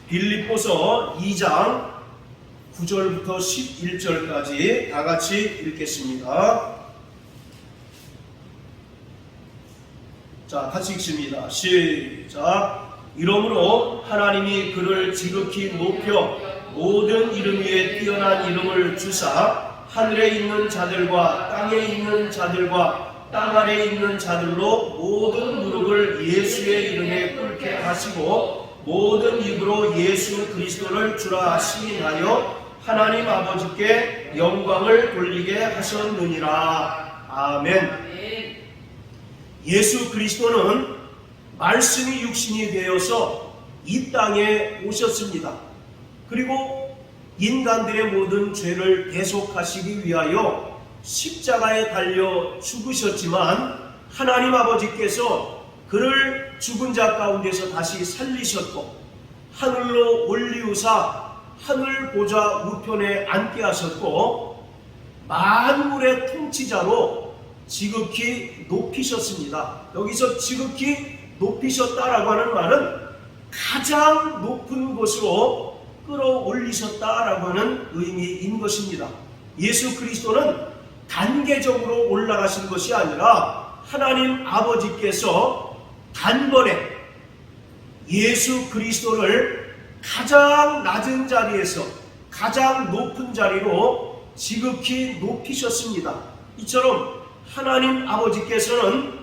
빌립보서 2장 9절부터 11절까지 다 같이 읽겠습니다. 자, 같이 읽습니다. 시작. 이러므로 하나님이 그를 지극히 높여 모든 이름 위에 뛰어난 이름을 주사 하늘에 있는 자들과 땅에 있는 자들과 땅 아래에 있는 자들로 모든 무릎을 예수의 이름에 꿇게 하시고 모든 입으로 예수 그리스도를 주라 시인하여 하나님 아버지께 영광을 돌리게 하셨느니라. 아멘. 예수 그리스도는 말씀이 육신이 되어서 이 땅에 오셨습니다. 그리고 인간들의 모든 죄를 대속하시기 위하여 십자가에 달려 죽으셨지만 하나님 아버지께서 그를 죽은 자 가운데서 다시 살리셨고 하늘로 올리우사 하늘 보좌 우편에 앉게 하셨고 만물의 통치자로 지극히 높이셨습니다. 여기서 지극히 높이셨다라고 하는 말은 가장 높은 곳으로 끌어올리셨다라고 하는 의미인 것입니다. 예수 그리스도는 단계적으로 올라가신 것이 아니라 하나님 아버지께서 단번에 예수 그리스도를 가장 낮은 자리에서 가장 높은 자리로 지극히 높이셨습니다. 이처럼 하나님 아버지께서는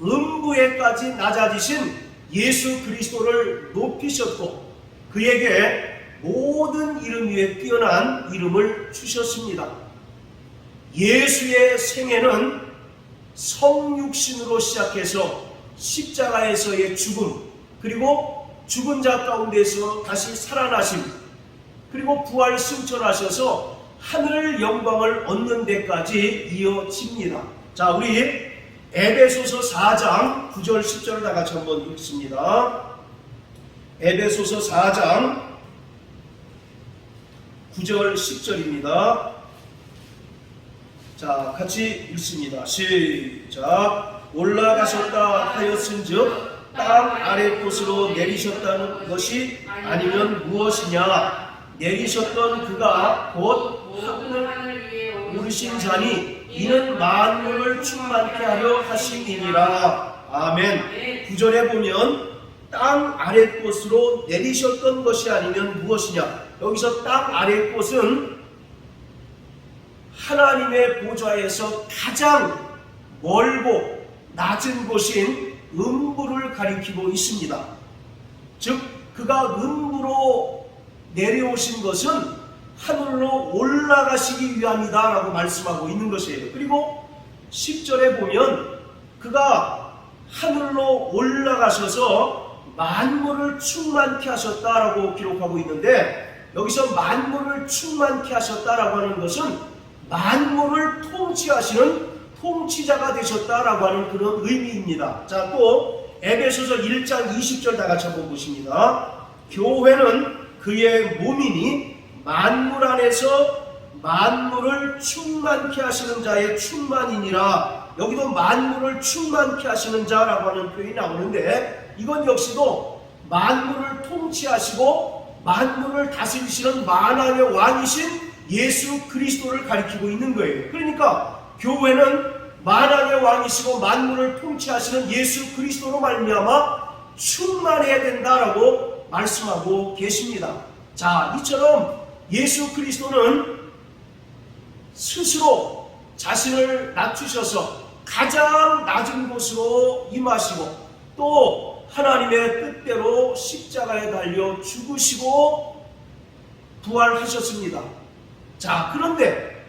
음부에까지 낮아지신 예수 그리스도를 높이셨고 그에게 모든 이름 위에 뛰어난 이름을 주셨습니다. 예수의 생애는 성육신으로 시작해서 십자가에서의 죽음, 그리고 죽은 자 가운데서 다시 살아나심, 그리고 부활 승천하셔서 하늘 영광을 얻는 데까지 이어집니다. 자, 우리 에베소서 4장 9절 10절을 다 같이 한번 읽습니다. 에베소서 4장 9절 10절입니다. 자, 같이 읽습니다. 시작. 올라가셨다 하였은즉 땅 아래 곳으로 내리셨다는 것이 아니면 무엇이냐? 내리셨던 그가 곧 하늘 위에 오르신 자니 이는 만물을 충만케 하려 하심이니라. 아멘. 9절에 보면 땅 아래 곳으로 내리셨던 것이 아니면 무엇이냐? 여기서 땅 아래 곳은 하나님의 보좌에서 가장 멀고 낮은 곳인 음부를 가리키고 있습니다. 즉 그가 음부로 내려오신 것은 하늘로 올라가시기 위함이다 라고 말씀하고 있는 것이에요. 그리고 10절에 보면 그가 하늘로 올라가셔서 만물을 충만케 하셨다라고 기록하고 있는데 여기서 만물을 충만케 하셨다라고 하는 것은 만물을 통치하시는 통치자가 되셨다라고 하는 그런 의미입니다. 자, 또 에베소서 1장 20절 다 같이 한번 보십니다. 교회는 그의 몸이니 만물 안에서 만물을 충만케 하시는 자의 충만이니라. 여기도 만물을 충만케 하시는 자라고 하는 표현이 나오는데 이건 역시도 만물을 통치하시고 만물을 다스리시는 만왕의 왕이신 예수 그리스도를 가리키고 있는 거예요. 그러니까 교회는 만왕의 왕이시고 만물을 통치하시는 예수 그리스도로 말미암아 충만해야 된다라고 말씀하고 계십니다. 자, 이처럼 예수 그리스도는 스스로 자신을 낮추셔서 가장 낮은 곳으로 임하시고 또 하나님의 뜻대로 십자가에 달려 죽으시고 부활하셨습니다. 자, 그런데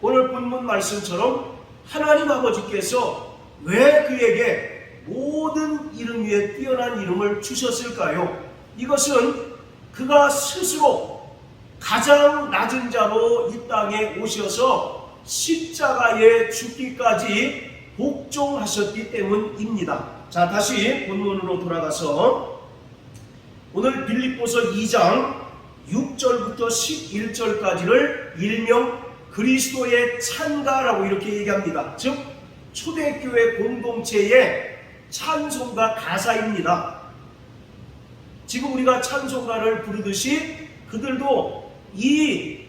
오늘 본문 말씀처럼 하나님 아버지께서 왜 그에게 모든 이름 위에 뛰어난 이름을 주셨을까요? 이것은 그가 스스로 가장 낮은 자로 이 땅에 오셔서 십자가에 죽기까지 복종하셨기 때문입니다. 자, 다시 본문으로 돌아가서 오늘 빌립보서 2장 6절부터 11절까지를 일명 그리스도의 찬가라고 이렇게 얘기합니다. 즉 초대교회 공동체의 찬송가 가사입니다. 지금 우리가 찬송가를 부르듯이 그들도 이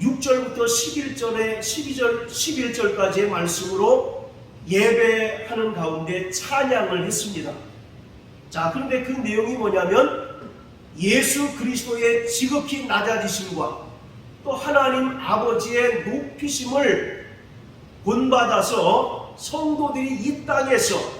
6절부터 11절까지의 말씀으로 예배하는 가운데 찬양을 했습니다. 자, 그런데 그 내용이 뭐냐면 예수 그리스도의 지극히 낮아지심과 또 하나님 아버지의 높이심을 본받아서 성도들이 이 땅에서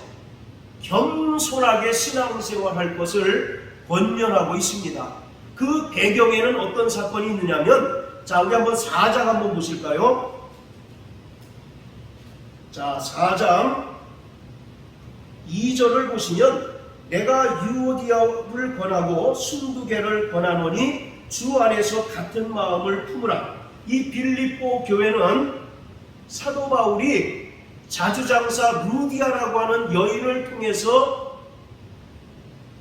겸손하게 신앙생활할 것을 권면하고 있습니다. 그 배경에는 어떤 사건이 있느냐면, 자, 우리 한번 4장 한번 보실까요? 자, 4장 2절을 보시면, 내가 유오디아를 권하고 순두개를 권하노니 주 안에서 같은 마음을 품으라. 이 빌립보 교회는 사도 바울이 자주장사 루디아라고 하는 여인을 통해서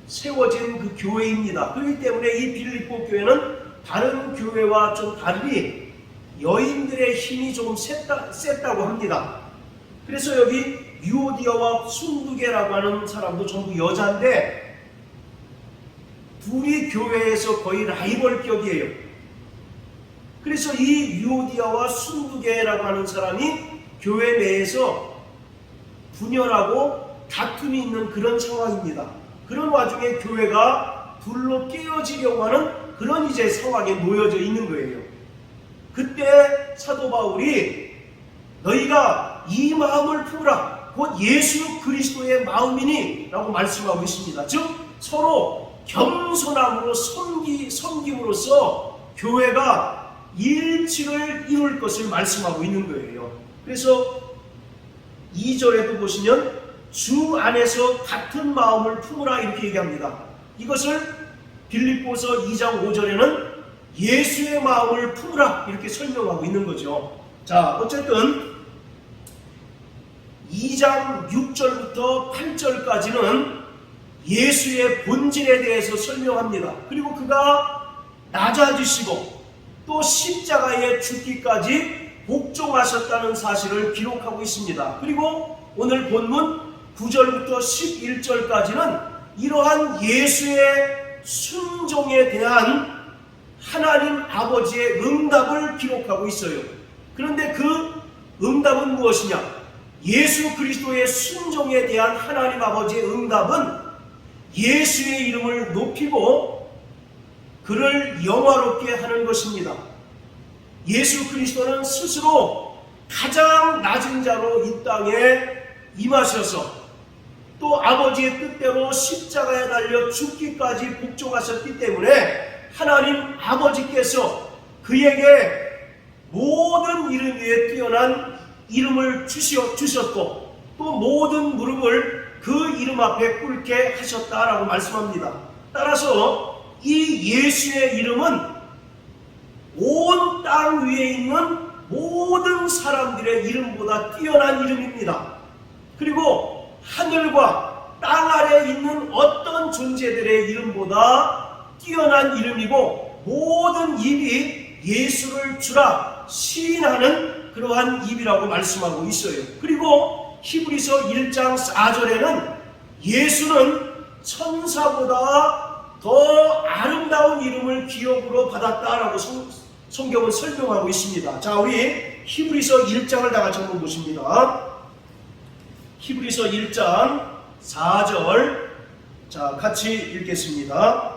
세워진 그 교회입니다. 그렇기 때문에 이 빌립보 교회는 다른 교회와 좀 달리 여인들의 힘이 조금 셌다고 합니다. 그래서 여기 유오디아와 순두개라고 하는 사람도 전부 여자인데 둘이 교회에서 거의 라이벌격이에요. 그래서 이 유오디아와 순두개라고 하는 사람이 교회 내에서 분열하고 다툼이 있는 그런 상황입니다. 그런 와중에 교회가 둘로 깨어지려고 하는 그런 이제 상황에 놓여져 있는 거예요. 그때 사도 바울이 너희가 이 마음을 품으라. 곧 예수 그리스도의 마음이니 라고 말씀하고 있습니다. 즉 서로 겸손함으로 섬김으로써 교회가 일치를 이룰 것을 말씀하고 있는 거예요. 그래서 2절에도 보시면 주 안에서 같은 마음을 품으라 이렇게 얘기합니다. 이것을 빌립보서 2장 5절에는 예수의 마음을 품으라 이렇게 설명하고 있는 거죠. 자, 어쨌든 2장 6절부터 8절까지는 예수의 본질에 대해서 설명합니다. 그리고 그가 낮아지시고 또 십자가에 죽기까지 복종하셨다는 사실을 기록하고 있습니다. 그리고 오늘 본문 9절부터 11절까지는 이러한 예수의 순종에 대한 하나님 아버지의 응답을 기록하고 있어요. 그런데 그 응답은 무엇이냐? 예수 그리스도의 순종에 대한 하나님 아버지의 응답은 예수의 이름을 높이고 그를 영화롭게 하는 것입니다. 예수 그리스도는 스스로 가장 낮은 자로 이 땅에 임하셔서 또 아버지의 뜻대로 십자가에 달려 죽기까지 복종하셨기 때문에 하나님 아버지께서 그에게 모든 이름 위에 뛰어난 이름을 주셨고 또 모든 무릎을 그 이름 앞에 꿇게 하셨다라고 말씀합니다. 따라서 이 예수의 이름은 온 땅 위에 있는 모든 사람들의 이름보다 뛰어난 이름입니다. 그리고 하늘과 땅 아래에 있는 어떤 존재들의 이름보다 뛰어난 이름이고 모든 입이 예수를 주라 시인하는 그러한 입이라고 말씀하고 있어요. 그리고 히브리서 1장 4절에는 예수는 천사보다 더 아름다운 이름을 기업으로 받았다라고 성경은 설명하고 있습니다. 자, 우리 히브리서 1장을 다 같이 한번 보십니다. 히브리서 1장 4절 자, 같이 읽겠습니다.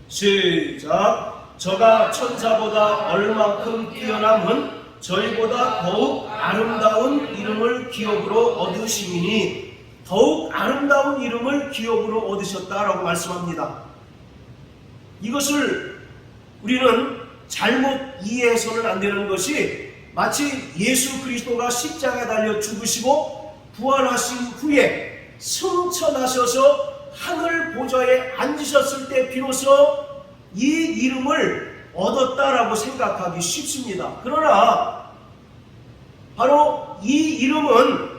시작. 저가 천사보다 얼만큼 뛰어남은 저희보다 더욱 아름다운 이름을 기업으로 얻으시니 더욱 아름다운 이름을 기업으로 얻으셨다라고 말씀합니다. 이것을 우리는 잘못 이해해서는 안 되는 것이 마치 예수 그리스도가 십자가에 달려 죽으시고 부활하신 후에 승천하셔서 하늘 보좌에 앉으셨을 때 비로소 이 이름을 얻었다라고 생각하기 쉽습니다. 그러나 바로 이 이름은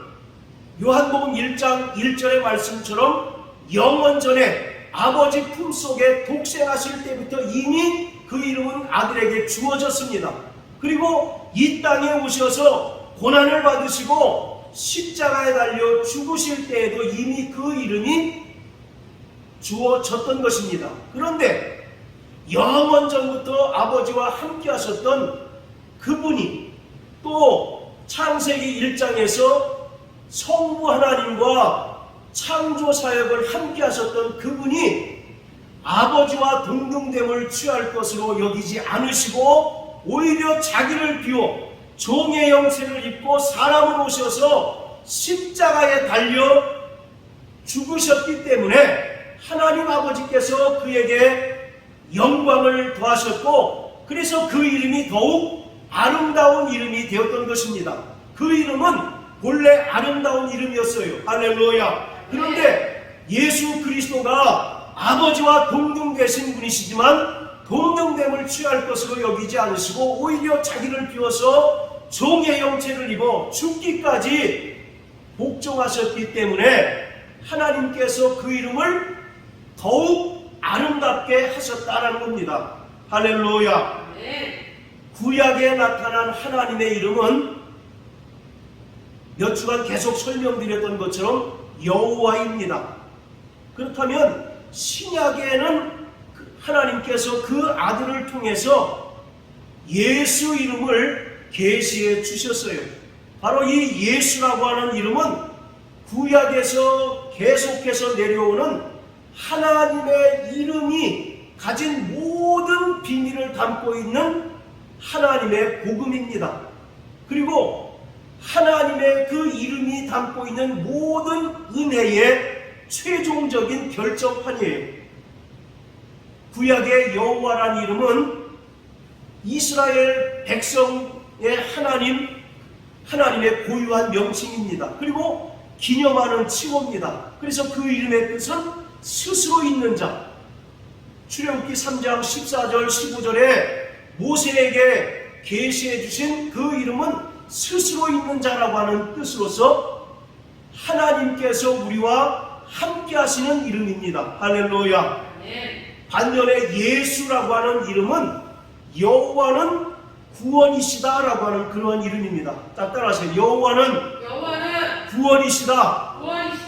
요한복음 1장 1절의 말씀처럼 영원 전에 아버지 품속에 독생하실 때부터 이미 그 이름은 아들에게 주어졌습니다. 그리고 이 땅에 오셔서 고난을 받으시고 십자가에 달려 죽으실 때에도 이미 그 이름이 주어졌던 것입니다. 그런데 영원 전부터 아버지와 함께 하셨던 그분이 또 창세기 1장에서 성부 하나님과 창조 사역을 함께 하셨던 그분이 아버지와 동등됨을 취할 것으로 여기지 않으시고 오히려 자기를 비워 종의 형체를 입고 사람을 오셔서 십자가에 달려 죽으셨기 때문에 하나님 아버지께서 그에게 영광을 더하셨고 그래서 그 이름이 더욱 아름다운 이름이 되었던 것입니다. 그 이름은 본래 아름다운 이름이었어요. 할렐루야. 그런데 예수 그리스도가 아버지와 동등되신 분이시지만 동등됨을 취할 것으로 여기지 않으시고 오히려 자기를 비워서 종의 형체를 입어 죽기까지 복종하셨기 때문에 하나님께서 그 이름을 더욱 아름답게 하셨다라는 겁니다. 할렐루야. 구약에 나타난 하나님의 이름은 몇 주간 계속 설명드렸던 것처럼 여호와입니다. 그렇다면 신약에는 하나님께서 그 아들을 통해서 예수 이름을 계시해 주셨어요. 바로 이 예수라고 하는 이름은 구약에서 계속해서 내려오는 하나님의 이름이 가진 모든 비밀을 담고 있는 하나님의 복음입니다. 그리고 하나님의 그 이름이 담고 있는 모든 은혜의 최종적인 결정판이에요. 구약의 여호와라는 이름은 이스라엘 백성의 하나님의 고유한 명칭입니다. 그리고 기념하는 칭호입니다. 그래서 그 이름의 뜻은 스스로 있는 자. 출애굽기 3장 14절 15절에 모세에게 계시해 주신 그 이름은 스스로 있는 자라고 하는 뜻으로서 하나님께서 우리와 함께 하시는 이름입니다. 할렐루야. 반면에 예수라고 하는 이름은 여호와는 구원이시다라고 하는 그런 이름입니다. 따라하세요. 여호와는 구원이시다.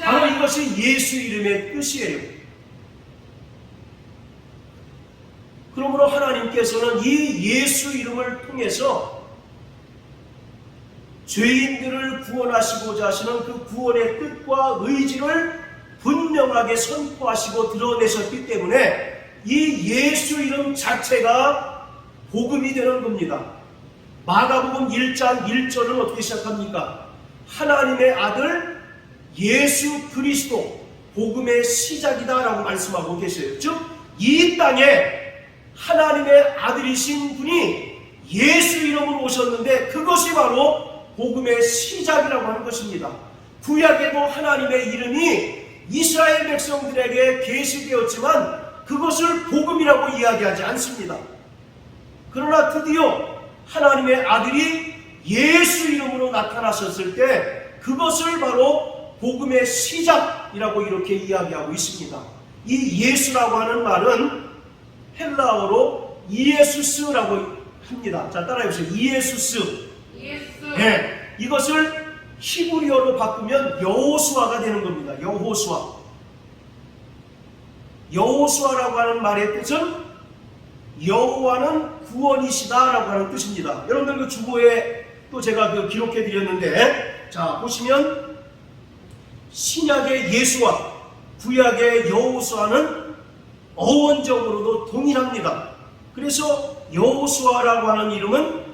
바로 이것이 예수 이름의 뜻이에요. 그러므로 하나님께서는 이 예수 이름을 통해서 죄인들을 구원하시고자 하시는 그 구원의 뜻과 의지를 분명하게 선포하시고 드러내셨기 때문에 이 예수 이름 자체가 복음이 되는 겁니다. 마가복음 1장 1절은 어떻게 시작합니까? 하나님의 아들 예수 그리스도 복음의 시작이다 라고 말씀하고 계세요. 즉 이 땅에 하나님의 아들이신 분이 예수 이름으로 오셨는데 그것이 바로 복음의 시작이라고 하는 것입니다. 구약에도 하나님의 이름이 이스라엘 백성들에게 계시되었지만 그것을 복음이라고 이야기하지 않습니다. 그러나 드디어 하나님의 아들이 예수 이름으로 나타나셨을 때 그것을 바로 복음의 시작이라고 이렇게 이야기하고 있습니다. 이 예수라고 하는 말은 헬라어로 이에수스라고 합니다. 자, 따라해보세요. 이에수스. 네, 이것을 히브리어로 바꾸면 여호수아가 되는 겁니다. 여호수아. 여호수아라고 하는 말의 뜻은 여호와는 구원이시다라고 하는 뜻입니다. 여러분들 그 주보에 또 제가 기록해 드렸는데, 자 보시면 신약의 예수와 구약의 여호수아는 어원적으로도 동일합니다. 그래서 여호수아라고 하는 이름은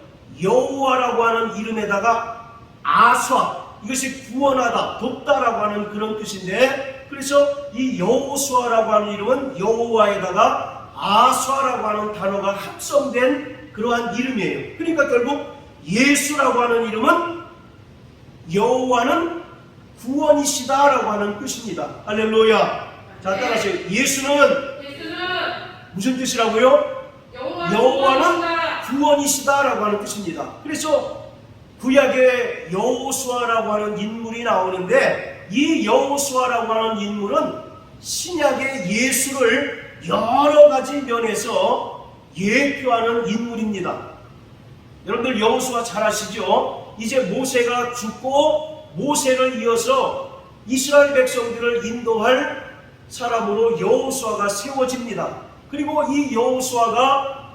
여호와라고 하는 이름에다가 아쏴, 이것이 구원하다, 돕다라고 하는 그런 뜻인데, 그래서 이 여호수아라고 하는 이름은 여호와에다가 아쏴라고 하는 단어가 합성된 그러한 이름이에요. 그러니까 결국 예수라고 하는 이름은 여호와는 구원이시다라고 하는 뜻입니다. 할렐루야. 자, 따라하세요. 예수는 무슨 뜻이라고요? 여호와는 구원이시다라고 하는 뜻입니다. 그래서 구약의 여호수아라고 하는 인물이 나오는데, 이 여호수아라고 하는 인물은 신약의 예수를 여러 가지 면에서 예표하는 인물입니다. 여러분들 여호수아 잘 아시죠? 이제 모세가 죽고 모세를 이어서 이스라엘 백성들을 인도할 사람으로 여호수아가 세워집니다. 그리고 이 여호수아가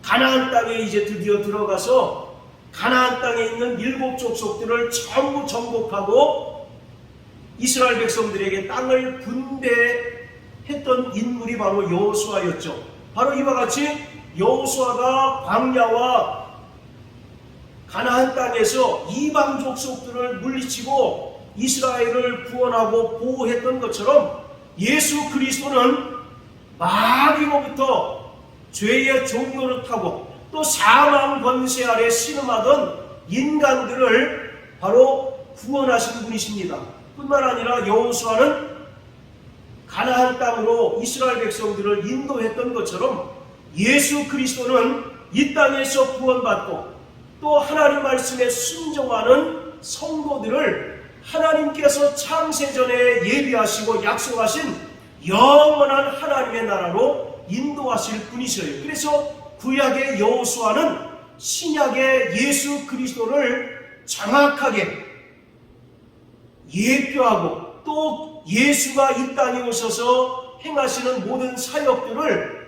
가나안 땅에 이제 드디어 들어가서 가나안 땅에 있는 7 족속들을 전부 정복하고 이스라엘 백성들에게 땅을 분배했던 인물이 바로 여호수아였죠. 바로 이와 같이 여호수아가 광야와 가나안 땅에서 이방 족속들을 물리치고 이스라엘을 구원하고 보호했던 것처럼 예수 그리스도는 마귀로부터 죄의 종노릇하고 또 사망 권세 아래 신음하던 인간들을 바로 구원하신 분이십니다. 뿐만 아니라 여호수아는 가나안 땅으로 이스라엘 백성들을 인도했던 것처럼 예수 그리스도는 이 땅에서 구원받고 또 하나님 말씀에 순종하는 성도들을 하나님께서 창세전에 예비하시고 약속하신 영원한 하나님의 나라로 인도하실 분이셔요. 그래서 구약의 여호수아는 신약의 예수 그리스도를 정확하게 예표하고 또 예수가 이 땅에 오셔서 행하시는 모든 사역들을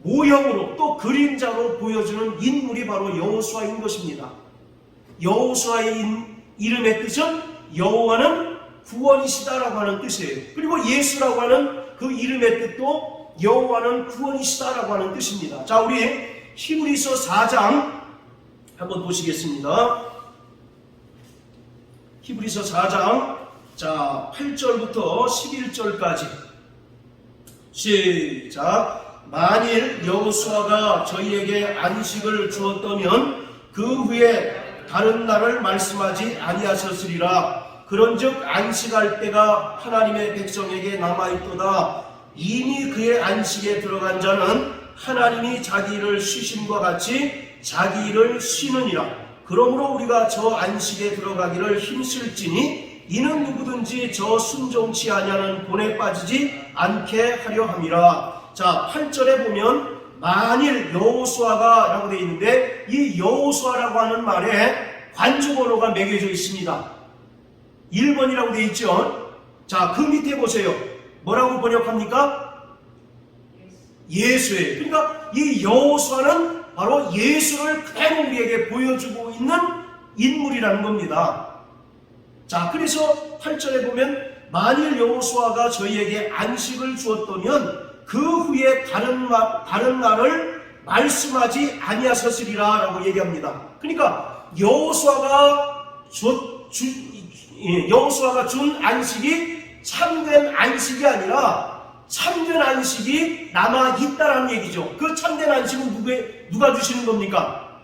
모형으로 또 그림자로 보여주는 인물이 바로 여호수아인 것입니다. 여호수아의 이름의 뜻은 여호와는 구원이시다라고 하는 뜻이에요. 그리고 예수라고 하는 그 이름의 뜻도 여호와는 구원이시다라고 하는 뜻입니다. 자, 우리 히브리서 4장 한번 보시겠습니다. 히브리서 4장 자 8절부터 11절까지 시작. 만일 여호수아가 저희에게 안식을 주었다면 그 후에 다른 날을 말씀하지 아니하셨으리라. 그런즉 안식할 때가 하나님의 백성에게 남아있도다. 이미 그의 안식에 들어간 자는 하나님이 자기 일을 쉬심과 같이 자기 일을 쉬느니라. 그러므로 우리가 저 안식에 들어가기를 힘쓸지니 이는 누구든지 저 순종치 아니하는 본에 빠지지 않게 하려 함이라. 자, 8절에 보면 만일 여호수아가 라고 되어 있는데 이 여호수아라고 하는 말에 관주번호가 매겨져 있습니다. 1번이라고 되어 있죠. 자, 그 밑에 보세요. 뭐라고 번역합니까? 예수예요. 그러니까 이 여호수아는 바로 예수를 그대로 우리에게 보여주고 있는 인물이라는 겁니다. 자, 그래서 8절에 보면 만일 여호수아가 저희에게 안식을 주었다면 그 후에 다른 날을 말씀하지 아니하셨으리라 라고 얘기합니다. 그러니까 여호수아가 준 안식이 참된 안식이 아니라 참된 안식이 남아있다라는 얘기죠. 그 참된 안식은 누가 주시는 겁니까?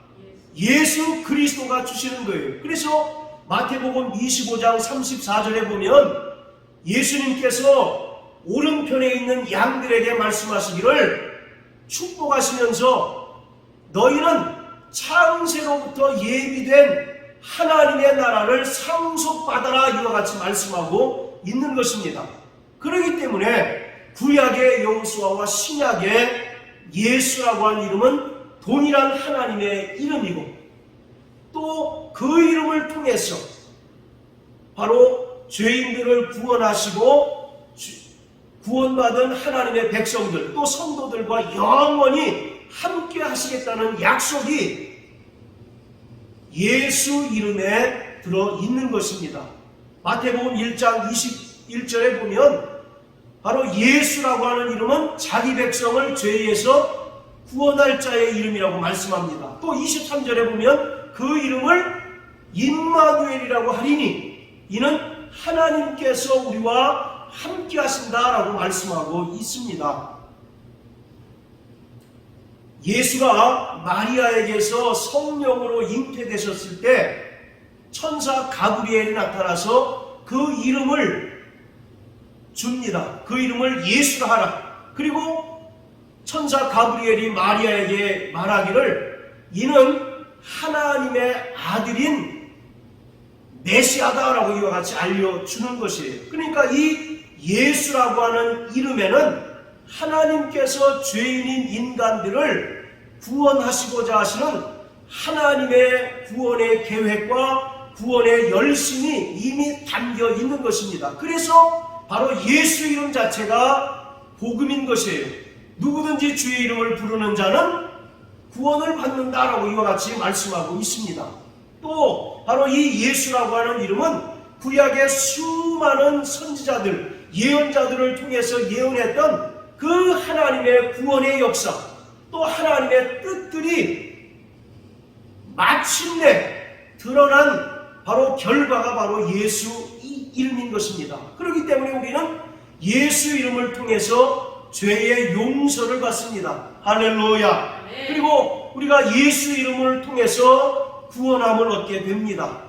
예수 그리스도가 주시는 거예요. 그래서 마태복음 25장 34절에 보면 예수님께서 오른편에 있는 양들에게 말씀하시기를 축복하시면서 너희는 창세로부터 예비된 하나님의 나라를 상속받아라 이와 같이 말씀하고 있는 것입니다. 그렇기 때문에 구약의 여호수아와 신약의 예수라고 하는 이름은 동일한 하나님의 이름이고 또 그 이름을 통해서 바로 죄인들을 구원하시고 구원받은 하나님의 백성들 또 성도들과 영원히 함께 하시겠다는 약속이 예수 이름에 들어있는 것입니다. 마태복음 1장 21절에 보면 바로 예수라고 하는 이름은 자기 백성을 죄에서 구원할 자의 이름이라고 말씀합니다. 또 23절에 보면 그 이름을 임마누엘이라고 하리니 이는 하나님께서 우리와 함께 하신다라고 말씀하고 있습니다. 예수가 마리아에게서 성령으로 잉태되셨을 때 천사 가브리엘이 나타나서 그 이름을 줍니다. 그 이름을 예수라 하라. 그리고 천사 가브리엘이 마리아에게 말하기를 이는 하나님의 아들인 메시아다라고 이와 같이 알려주는 것이에요. 그러니까 이 예수라고 하는 이름에는 하나님께서 죄인인 인간들을 구원하시고자 하시는 하나님의 구원의 계획과 구원의 열심이 이미 담겨 있는 것입니다. 그래서 바로 예수 이름 자체가 복음인 것이에요. 누구든지 주의 이름을 부르는 자는 구원을 받는다라고 이와 같이 말씀하고 있습니다. 또 바로 이 예수라고 하는 이름은 구약의 수많은 선지자들, 예언자들을 통해서 예언했던 그 하나님의 구원의 역사, 또 하나님의 뜻들이 마침내 드러난 바로 결과가 바로 예수 이름인 것입니다. 그렇기 때문에 우리는 예수 이름을 통해서 죄의 용서를 받습니다. 할렐루야. 그리고 우리가 예수 이름을 통해서 구원함을 얻게 됩니다.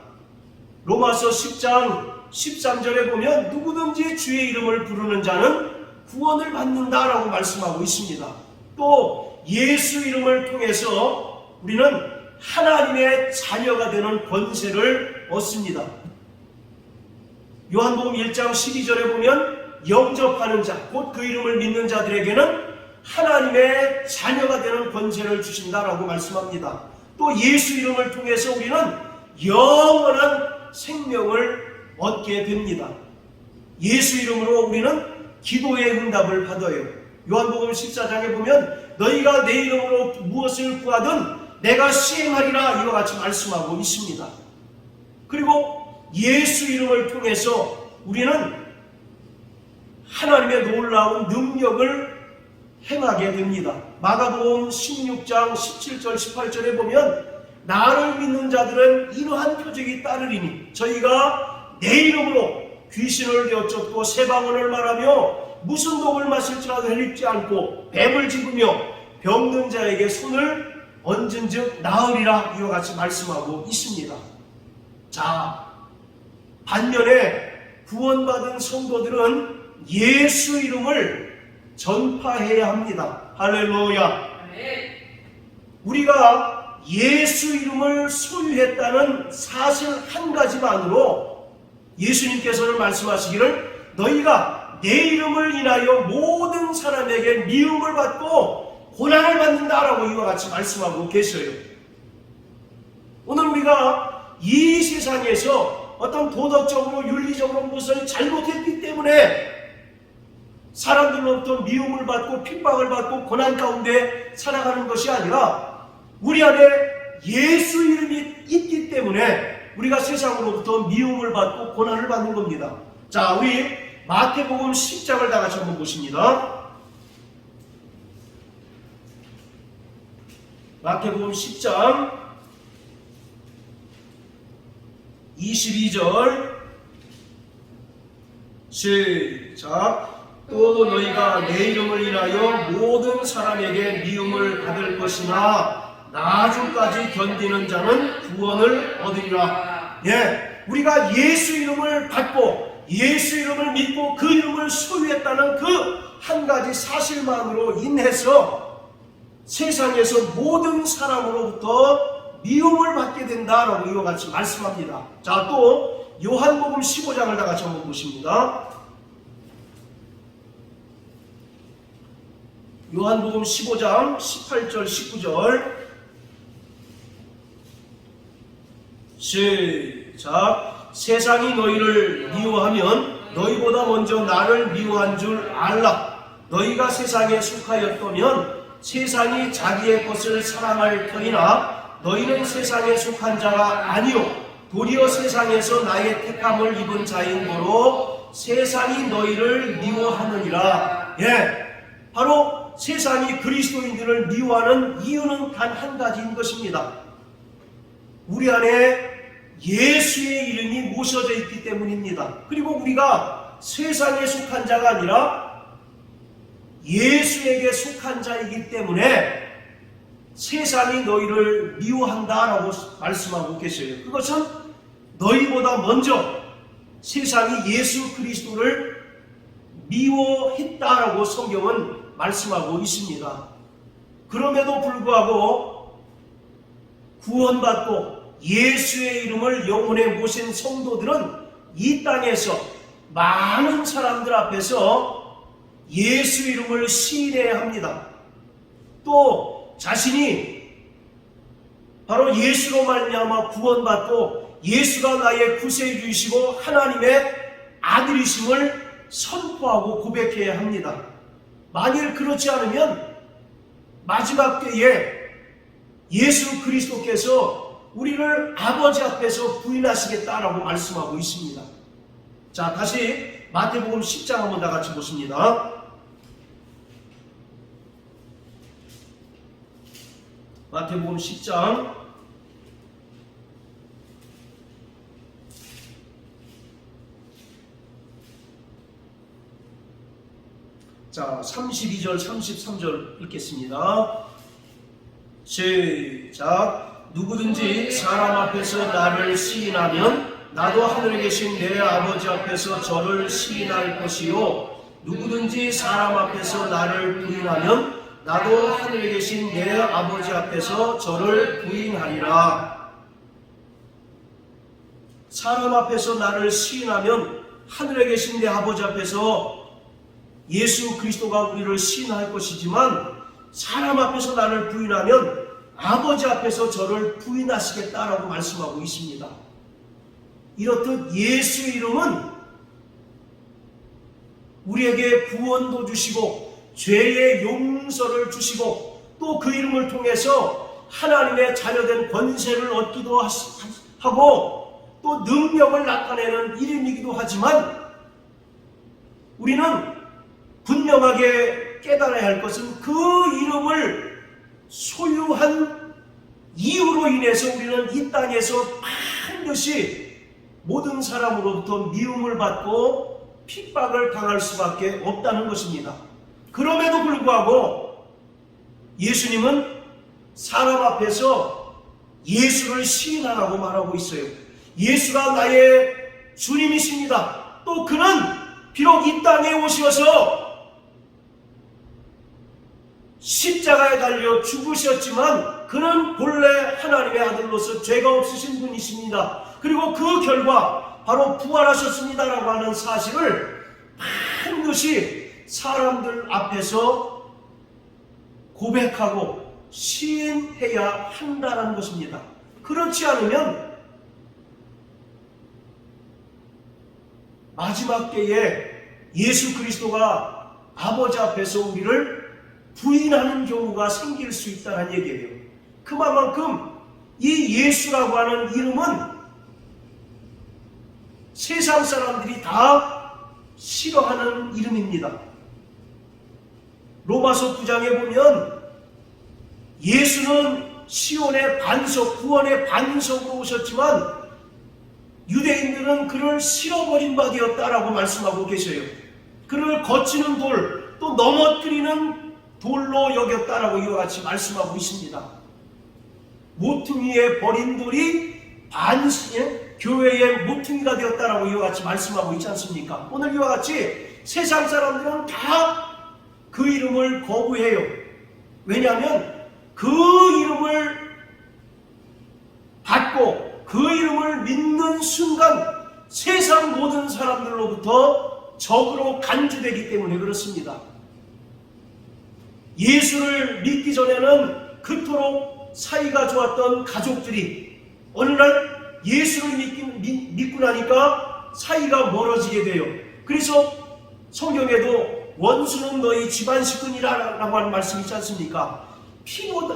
로마서 10장 13절에 보면 누구든지 주의 이름을 부르는 자는 구원을 받는다라고 말씀하고 있습니다. 또 예수 이름을 통해서 우리는 하나님의 자녀가 되는 권세를 얻습니다. 요한복음 1장 12절에 보면 영접하는 자, 곧 그 이름을 믿는 자들에게는 하나님의 자녀가 되는 권세를 주신다라고 말씀합니다. 또 예수 이름을 통해서 우리는 영원한 생명을 얻게 됩니다. 예수 이름으로 우리는 기도의 응답을 받아요. 요한복음 14장에 보면 너희가 내 이름으로 무엇을 구하든 내가 시행하리라 이와 같이 말씀하고 있습니다. 그리고 예수 이름을 통해서 우리는 하나님의 놀라운 능력을 행하게 됩니다. 마가복음 16장 17절 18절에 보면 나를 믿는 자들은 이러한 표적이 따르리니 저희가 내 이름으로 귀신을 내어쫓고 새 방언을 말하며 무슨 독을 마실지라도 해립지 않고 뱀을 집으며 병든 자에게 손을 얹은 즉 나으리라 이와 같이 말씀하고 있습니다. 자, 반면에 구원받은 성도들은 예수 이름을 전파해야 합니다. 할렐루야. 우리가 예수 이름을 소유했다는 사실 한 가지만으로 예수님께서는 말씀하시기를 너희가 내 이름을 인하여 모든 사람에게 미움을 받고 고난을 받는다라고 이와 같이 말씀하고 계셔요. 오늘 우리가 이 세상에서 어떤 도덕적으로 윤리적으로 무엇을 잘못했기 때문에 사람들로부터 미움을 받고 핍박을 받고 고난 가운데 살아가는 것이 아니라 우리 안에 예수 이름이 있기 때문에 우리가 세상으로부터 미움을 받고 고난을 받는 겁니다. 자, 우리 마태복음 10장을 다 같이 한번 보십니다. 마태복음 10장 22절 시작. 또 너희가 내 이름을 인하여 모든 사람에게 미움을 받을 것이나 나중까지 견디는 자는 구원을 얻으리라. 예, 우리가 예수 이름을 받고 예수 이름을 믿고 그 이름을 소유했다는 그 한 가지 사실만으로 인해서 세상에서 모든 사람으로부터 미움을 받게 된다라고 이와 같이 말씀합니다. 자, 또 요한복음 15장을 다 같이 한번 보십니다. 요한복음 15장 18절 19절 시작. 세상이 너희를 미워하면 너희보다 먼저 나를 미워한 줄 알라. 너희가 세상에 속하였다면 세상이 자기의 것을 사랑할 터이나 너희는 세상에 속한 자가 아니요 도리어 세상에서 나의 택함을 입은 자인 거로 세상이 너희를 미워하느니라. 예, 바로 세상이 그리스도인들을 미워하는 이유는 단 한 가지인 것입니다. 우리 안에 예수의 이름이 모셔져 있기 때문입니다. 그리고 우리가 세상에 속한 자가 아니라 예수에게 속한 자이기 때문에 세상이 너희를 미워한다라고 말씀하고 계셔요. 그것은 너희보다 먼저 세상이 예수 그리스도를 미워했다라고 성경은 말씀하고 있습니다. 그럼에도 불구하고 구원받고 예수의 이름을 영혼에 모신 성도들은 이 땅에서 많은 사람들 앞에서 예수 이름을 시인해야 합니다. 또 자신이 바로 예수로 말미암아 구원받고 예수가 나의 구세주이시고 하나님의 아들이심을 선포하고 고백해야 합니다. 만일 그렇지 않으면 마지막 때에 예수 그리스도께서 우리를 아버지 앞에서 부인하시겠다라고 말씀하고 있습니다. 자, 다시 마태복음 10장 한번 다 같이 보십니다. 마태복음 10장 자, 32절 33절 읽겠습니다. 시작. 누구든지 사람 앞에서 나를 시인하면 나도 하늘에 계신 내 아버지 앞에서 저를 시인할 것이요, 누구든지 사람 앞에서 나를 부인하면 나도 하늘에 계신 내 아버지 앞에서 저를 부인하리라. 사람 앞에서 나를 시인하면 하늘에 계신 내 아버지 앞에서 예수 그리스도가 우리를 시인할 것이지만, 사람 앞에서 나를 부인하면 아버지 앞에서 저를 부인하시겠다라고 말씀하고 있습니다. 이렇듯 예수 이름은 우리에게 구원도 주시고 죄의 용서를 주시고 또 그 이름을 통해서 하나님의 자녀된 권세를 얻기도 하고 또 능력을 나타내는 이름이기도 하지만, 우리는 분명하게 깨달아야 할 것은 그 이름을 소유한 이유로 인해서 우리는 이 땅에서 반드시 모든 사람으로부터 미움을 받고 핍박을 당할 수밖에 없다는 것입니다. 그럼에도 불구하고 예수님은 사람 앞에서 예수를 시인하라고 말하고 있어요. 예수가 나의 주님이십니다. 또 그는 비록 이 땅에 오셔서 십자가에 달려 죽으셨지만 그는 본래 하나님의 아들로서 죄가 없으신 분이십니다. 그리고 그 결과 바로 부활하셨습니다라고 하는 사실을 반드시 사람들 앞에서 고백하고 시인해야 한다는 것입니다. 그렇지 않으면 마지막 때에 예수 그리스도가 아버지 앞에서 우리를 부인하는 경우가 생길 수 있다는 얘기예요. 그만큼 이 예수라고 하는 이름은 세상 사람들이 다 싫어하는 이름입니다. 로마서 9장에 보면 예수는 시온의 반석, 구원의 반석으로 오셨지만 유대인들은 그를 실어버린 바 되었다라고 말씀하고 계셔요. 그를 거치는 돌, 또 넘어뜨리는 돌로 여겼다라고 이와 같이 말씀하고 있습니다. 모퉁이에 버린 돌이 교회의 모퉁이가 되었다라고 이와 같이 말씀하고 있지 않습니까? 오늘 이와 같이 세상 사람들은 다 그 이름을 거부해요. 왜냐하면 그 이름을 받고 그 이름을 믿는 순간 세상 모든 사람들로부터 적으로 간주되기 때문에 그렇습니다. 예수를 믿기 전에는 그토록 사이가 좋았던 가족들이 어느 날 예수를 믿고 나니까 사이가 멀어지게 돼요. 그래서 성경에도 원수는 너희 집안 식구니라라고 하는 말씀이 있지 않습니까?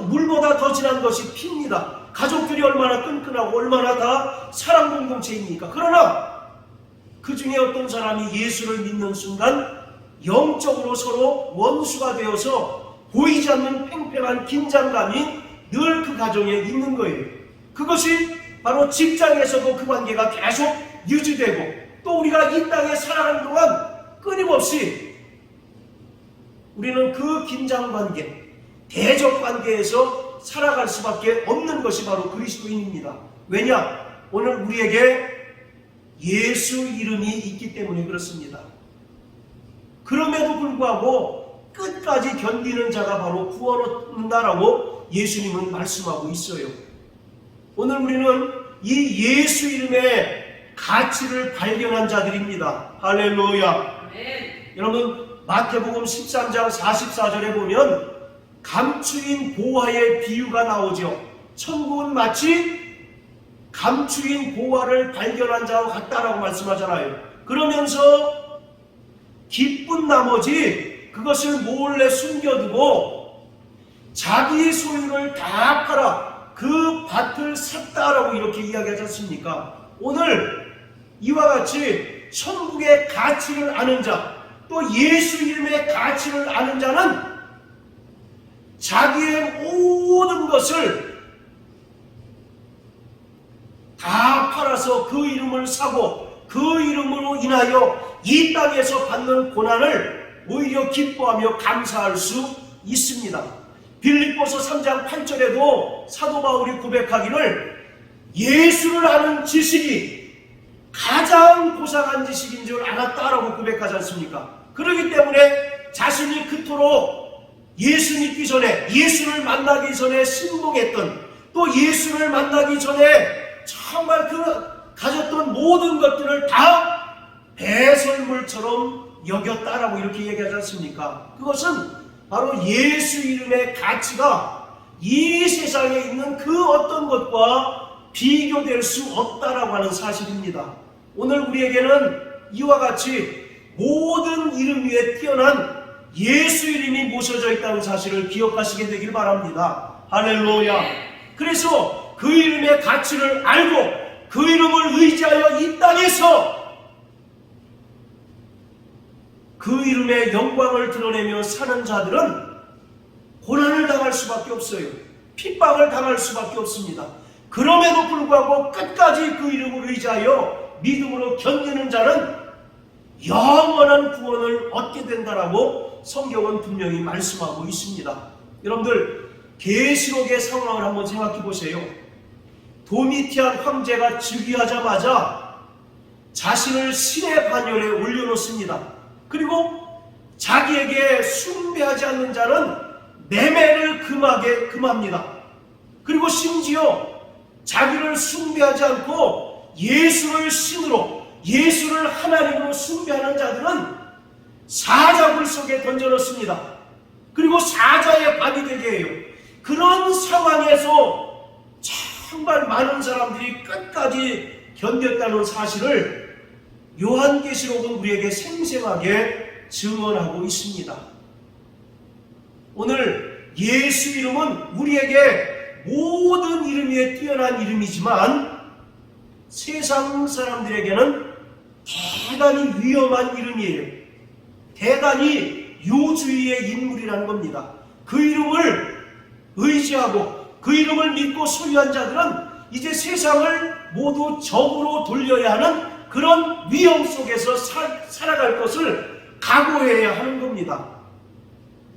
물보다 더 진한 것이 피입니다. 가족들이 얼마나 끈끈하고 얼마나 다 사랑 공동체입니까? 그러나 그 중에 어떤 사람이 예수를 믿는 순간 영적으로 서로 원수가 되어서 보이지 않는 팽팽한 긴장감이 늘 그 가정에 있는 거예요. 그것이 바로 직장에서도 그 관계가 계속 유지되고 또 우리가 이 땅에 살아가는 동안 끊임없이 우리는 그 긴장관계, 대적관계에서 살아갈 수밖에 없는 것이 바로 그리스도인입니다. 왜냐? 오늘 우리에게 예수 이름이 있기 때문에 그렇습니다. 그럼에도 불구하고 끝까지 견디는 자가 바로 구원 얻는다라고 예수님은 말씀하고 있어요. 오늘 우리는 이 예수 이름의 가치를 발견한 자들입니다. 할렐루야. 네. 여러분 마태복음 13장 44절에 보면 감추인 보화의 비유가 나오죠. 천국은 마치 감추인 보화를 발견한 자와 같다라고 말씀하잖아요. 그러면서 기쁜 나머지 그것을 몰래 숨겨두고 자기 소유를 다 팔아 그 밭을 샀다라고 이렇게 이야기하지 않습니까? 오늘 이와 같이 천국의 가치를 아는 자, 또 예수 이름의 가치를 아는 자는 자기의 모든 것을 다 팔아서 그 이름을 사고 그 이름으로 인하여 이 땅에서 받는 고난을 오히려 기뻐하며 감사할 수 있습니다. 빌립보서 3장 8절에도 사도 바울이 고백하기를 예수를 아는 지식이 가장 고상한 지식인 줄 알았다라고 고백하지 않습니까? 그렇기 때문에 자신이 그토록 예수 믿기 전에, 예수를 만나기 전에 신봉했던, 또 예수를 만나기 전에 정말 그 가졌던 모든 것들을 다 배설물처럼 여겼다라고 이렇게 얘기하지 않습니까? 그것은 바로 예수 이름의 가치가 이 세상에 있는 그 어떤 것과 비교될 수 없다라고 하는 사실입니다. 오늘 우리에게는 이와 같이 모든 이름 위에 뛰어난 예수 이름이 모셔져 있다는 사실을 기억하시게 되길 바랍니다. 할렐루야. 그래서 그 이름의 가치를 알고 그 이름을 의지하여 이 땅에서 그 이름의 영광을 드러내며 사는 자들은 고난을 당할 수밖에 없어요. 핍박을 당할 수밖에 없습니다. 그럼에도 불구하고 끝까지 그 이름을 의지하여 믿음으로 견디는 자는 영원한 구원을 얻게 된다라고 성경은 분명히 말씀하고 있습니다. 여러분들 계시록의 상황을 한번 생각해 보세요. 도미티안 황제가 즉위하자마자 자신을 신의 반열에 올려놓습니다. 그리고 자기에게 숭배하지 않는 자는 매매를 금합니다. 그리고 심지어 자기를 숭배하지 않고 예수를 신으로, 예수를 하나님으로 숭배하는 자들은 사자굴 속에 던져넣습니다. 그리고 사자의 밥이 되게 해요. 그런 상황에서 정말 많은 사람들이 끝까지 견뎠다는 사실을 요한계시록은 우리에게 생생하게 증언하고 있습니다. 오늘 예수 이름은 우리에게 모든 이름 위에 뛰어난 이름이지만 세상 사람들에게는 대단히 위험한 이름이에요. 대단히 요주의의 인물이라는 겁니다. 그 이름을 의지하고 그 이름을 믿고 소유한 자들은 이제 세상을 모두 적으로 돌려야 하는 그런 위험 속에서 살아갈 것을 각오해야 하는 겁니다.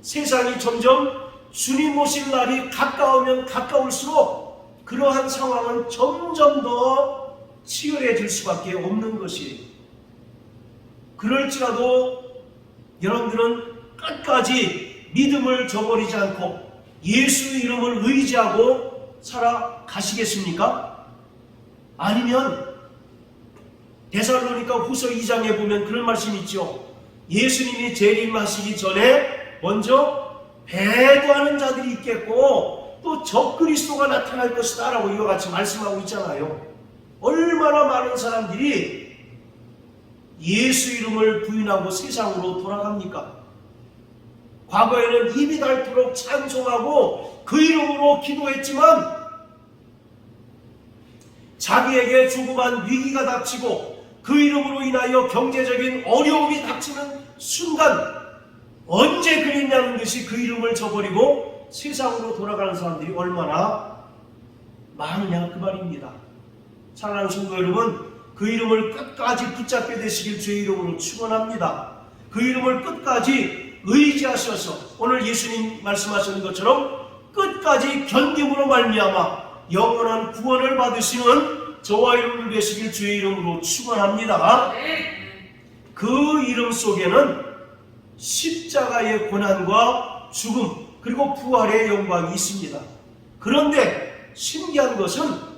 세상이 점점 주님 오실 날이 가까우면 가까울수록 그러한 상황은 점점 더 치열해질 수밖에 없는 것이에요. 그럴지라도 여러분들은 끝까지 믿음을 저버리지 않고 예수 이름을 의지하고 살아가시겠습니까? 아니면 데살로니가 후서 2장에 보면 그런 말씀이 있죠. 예수님이 재림하시기 전에 먼저 배도하는 자들이 있겠고 또 적그리스도가 나타날 것이다 라고 이와 같이 말씀하고 있잖아요. 얼마나 많은 사람들이 예수 이름을 부인하고 세상으로 돌아갑니까? 과거에는 입이 닳도록 찬송하고 그 이름으로 기도했지만 자기에게 조그만 위기가 닥치고 그 이름으로 인하여 경제적인 어려움이 닥치는 순간 언제 그랬냐는 듯이 그 이름을 저버리고 세상으로 돌아가는 사람들이 얼마나 많으냐 그 말입니다. 사랑하는 성도 여러분, 그 이름을 끝까지 붙잡게 되시길 주의 이름으로 축원합니다. 그 이름을 끝까지 의지하셔서 오늘 예수님 말씀하시는 것처럼 끝까지 견딤으로 말미암아 영원한 구원을 받으시는 저와 여러분 되시길 주의 이름으로 축원합니다. 그 이름 속에는 십자가의 고난과 죽음 그리고 부활의 영광이 있습니다. 그런데 신기한 것은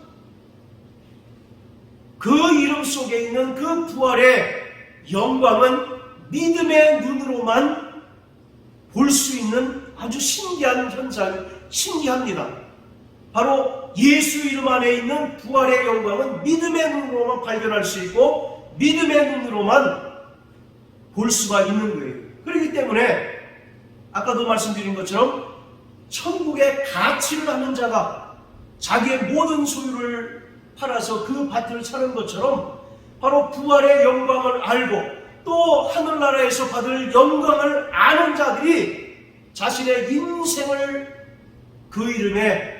그 이름 속에 있는 그 부활의 영광은 믿음의 눈으로만 볼 수 있는 아주 신기한 현상, 신기합니다. 바로 예수 이름 안에 있는 부활의 영광은 믿음의 눈으로만 발견할 수 있고 믿음의 눈으로만 볼 수가 있는 거예요. 그렇기 때문에 아까도 말씀드린 것처럼 천국의 가치를 아는 자가 자기의 모든 소유를 팔아서 그 밭을 사는 것처럼 바로 부활의 영광을 알고 또 하늘나라에서 받을 영광을 아는 자들이 자신의 인생을 그 이름에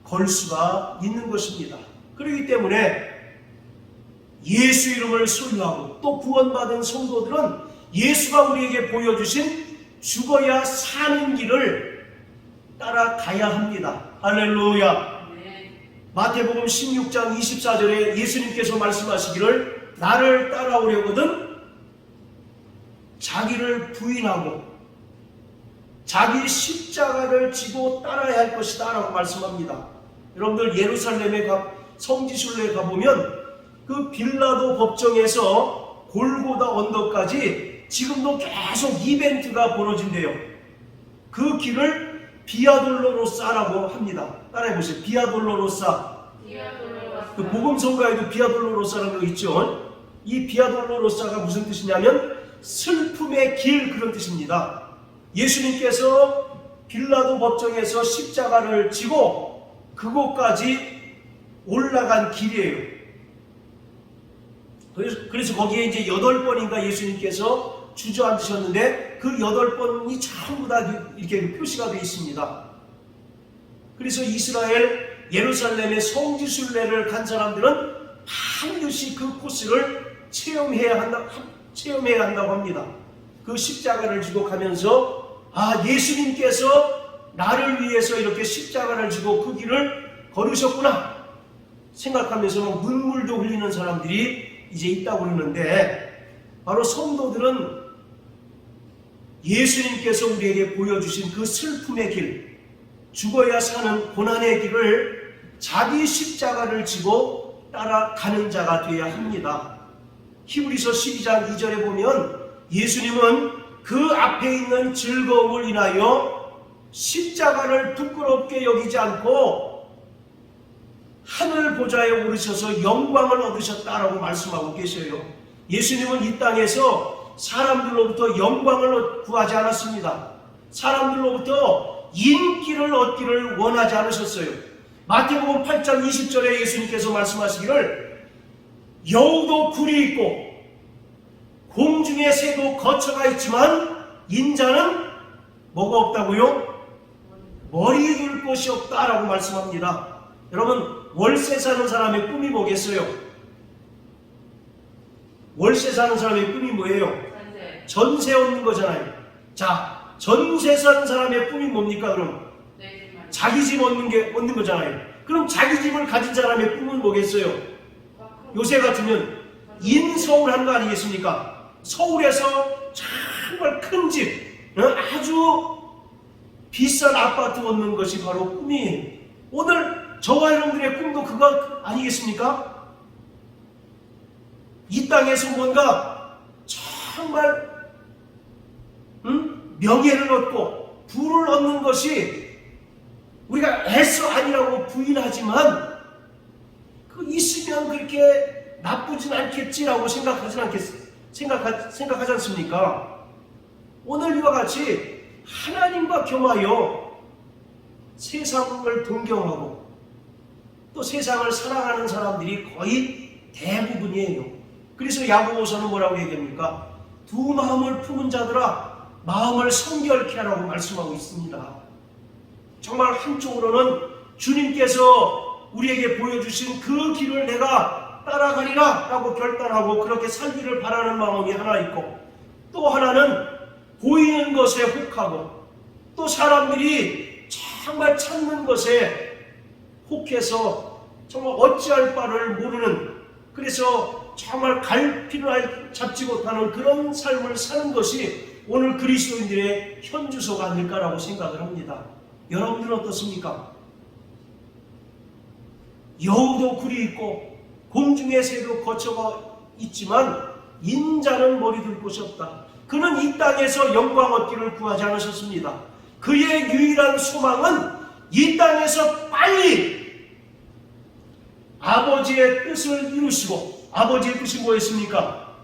걸 수가 있는 것입니다. 그렇기 때문에 예수 이름을 소유하고 또 구원받은 성도들은 예수가 우리에게 보여주신 죽어야 사는 길을 따라가야 합니다. 할렐루야. 마태복음 16장 24절에 예수님께서 말씀하시기를 나를 따라오려거든 자기를 부인하고 자기 십자가를 지고 따라야 할 것이다 라고 말씀합니다. 여러분들 예루살렘에 성지순례에 가보면 그 빌라도 법정에서 골고다 언덕까지 지금도 계속 이벤트가 벌어진대요. 그 길을 비아돌로로사라고 합니다. 따라해보세요. 비아돌로로사. 그 복음성가에도 비아돌로로사라는 거 있죠. 이 비아돌로로사가 무슨 뜻이냐면 슬픔의 길, 그런 뜻입니다. 예수님께서 빌라도 법정에서 십자가를 지고 그곳까지 올라간 길이에요. 그래서 거기에 이제 8번인가 예수님께서 주저앉으셨는데 그 8번이 전부 다 이렇게 표시가 되어 있습니다. 그래서 이스라엘 예루살렘의 성지순례를 간 사람들은 반드시 그 코스를 체험해야 한다고 합니다. 그 십자가를 지고 가면서 예수님께서 나를 위해서 이렇게 십자가를 지고 그 길을 걸으셨구나 생각하면서 눈물도 흘리는 사람들이 이제 있다고 그러는데, 바로 성도들은 예수님께서 우리에게 보여주신 그 슬픔의 길, 죽어야 사는 고난의 길을 자기 십자가를 지고 따라가는 자가 되어야 합니다. 히브리서 12장 2절에 보면 예수님은 그 앞에 있는 즐거움을 인하여 십자가를 부끄럽게 여기지 않고 하늘 보좌에 오르셔서 영광을 얻으셨다라고 말씀하고 계셔요. 예수님은 이 땅에서 사람들로부터 영광을 구하지 않았습니다. 사람들로부터 인기를 얻기를 원하지 않으셨어요. 마태복음 8장 20절에 예수님께서 말씀하시기를 여우도 굴이 있고 공중의 새도 거처가 있지만 인자는 뭐가 없다고요? 머리 둘 곳이 없다라고 말씀합니다. 여러분, 월세 사는 사람의 꿈이 뭐겠어요? 월세 사는 사람의 꿈이 뭐예요? 전세 얻는 거잖아요. 자, 전세 사는 사람의 꿈이 뭡니까 그럼? 자기 집 얻는 거잖아요. 그럼 자기 집을 가진 사람의 꿈은 뭐겠어요? 요새 같으면 인서울 하는 거 아니겠습니까? 서울에서 정말 큰 집, 아주 비싼 아파트 얻는 것이 바로 꿈이에요. 오늘 저와 여러분들의 꿈도 그거 아니겠습니까? 이 땅에서 뭔가 정말 명예를 얻고 부를 얻는 것이 우리가 애써 아니라고 부인하지만 그 있으면 그렇게 나쁘진 않겠지라고 생각하지 않습니까? 오늘 이와 같이 하나님과 겸하여 세상을 동경하고 또 세상을 사랑하는 사람들이 거의 대부분이에요. 그래서 야고보서는 뭐라고 얘기합니까? 두 마음을 품은 자들아 마음을 성결케 하라고 말씀하고 있습니다. 정말 한쪽으로는 주님께서 우리에게 보여주신 그 길을 내가 따라가리라 라고 결단하고 그렇게 살기를 바라는 마음이 하나 있고, 또 하나는 보이는 것에 혹하고 또 사람들이 정말 찾는 것에 혹해서 정말 어찌할 바를 모르는, 그래서 정말 갈피를 잡지 못하는 그런 삶을 사는 것이 오늘 그리스도인들의 현주소가 아닐까라고 생각을 합니다. 여러분들은 어떻습니까? 여우도 굴이 있고 공중의 새도 거처가 있지만 인자는 머리 둘 곳이 없다. 그는 이 땅에서 영광 얻기를 구하지 않으셨습니다. 그의 유일한 소망은 이 땅에서 빨리 아버지의 뜻을 이루시고, 아버지의 뜻이 뭐였습니까?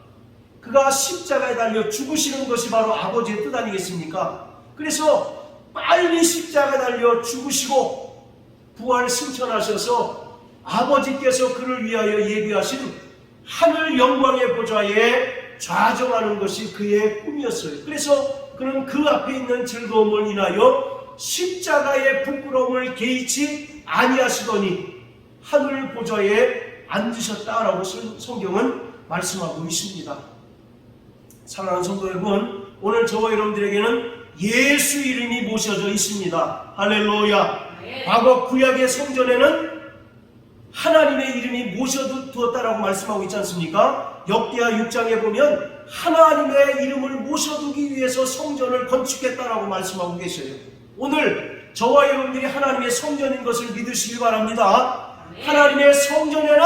그가 십자가에 달려 죽으시는 것이 바로 아버지의 뜻 아니겠습니까? 그래서 빨리 십자가에 달려 죽으시고 부활 승천하셔서 아버지께서 그를 위하여 예비하신 하늘 영광의 보좌에 좌정하는 것이 그의 꿈이었어요. 그래서 그는 그 앞에 있는 즐거움을 인하여 십자가의 부끄러움을 개의치 아니하시더니 하늘 보좌에 앉으셨다라고 성경은 말씀하고 있습니다. 사랑하는 성도 여러분, 오늘 저와 여러분들에게는 예수 이름이 모셔져 있습니다. 할렐루야. 과거 구약의 성전에는 하나님의 이름이 모셔두었다라고 말씀하고 있지 않습니까? 역대하 6장에 보면 하나님의 이름을 모셔두기 위해서 성전을 건축했다라고 말씀하고 계셔요. 오늘 저와 여러분들이 하나님의 성전인 것을 믿으시기 바랍니다. 하나님의 성전에는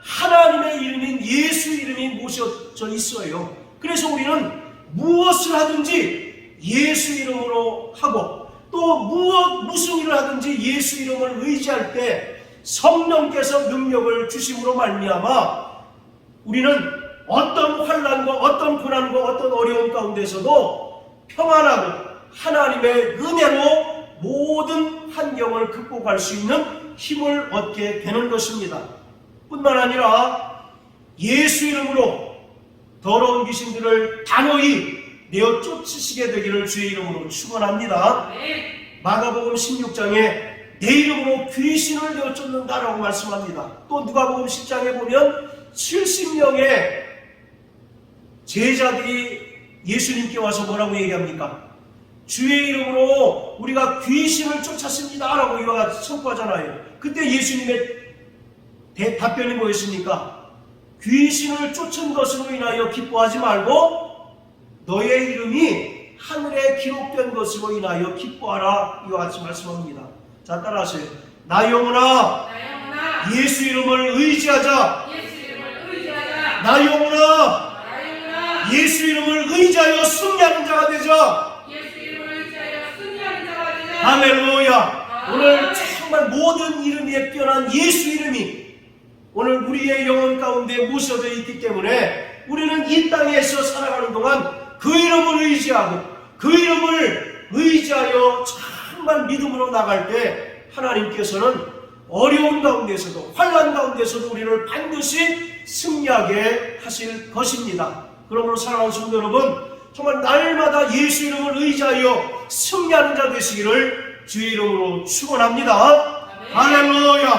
하나님의 이름인 예수 이름이 모셔져 있어요. 그래서 우리는 무엇을 하든지 예수 이름으로 하고 또 무슨 일을 하든지 예수 이름을 의지할 때 성령께서 능력을 주심으로 말미암아 우리는 어떤 환난과 어떤 고난과 어떤 어려움 가운데서도 평안하고 하나님의 은혜로 모든 환경을 극복할 수 있는 힘을 얻게 되는 것입니다. 뿐만 아니라 예수 이름으로 더러운 귀신들을 단호히 내어 쫓으시게 되기를 주의 이름으로 축원합니다. 마가복음 16장에 내 이름으로 귀신을 내어 쫓는다라고 말씀합니다. 또 누가복음 10장에 보면 70명의 제자들이 예수님께 와서 뭐라고 얘기합니까? 주의 이름으로 우리가 귀신을 쫓았습니다 라고 이와 같이 선포하잖아요. 그때 예수님의 답변이 뭐였습니까? 귀신을 쫓은 것으로 인하여 기뻐하지 말고 너의 이름이 하늘에 기록된 것으로 인하여 기뻐하라 이와 같이 말씀합니다. 자, 따라하세요. 나 영혼아 예수 이름을 의지하자. 나 영혼아 예수 이름을 의지하여 승리하는 자가 되자. 할렐루야. 오늘 정말 모든 이름에 뛰어난 예수 이름이 오늘 우리의 영혼 가운데 모셔져 있기 때문에 우리는 이 땅에서 살아가는 동안 그 이름을 의지하고 그 이름을 의지하여 정말 믿음으로 나갈 때 하나님께서는 어려운 가운데서도 환난 가운데서도 우리를 반드시 승리하게 하실 것입니다. 그러므로 사랑하는 성도 여러분, 정말 날마다 예수 이름을 의지하여 승리하는 자 되시기를 주의 이름으로 축원합니다. 할렐루야.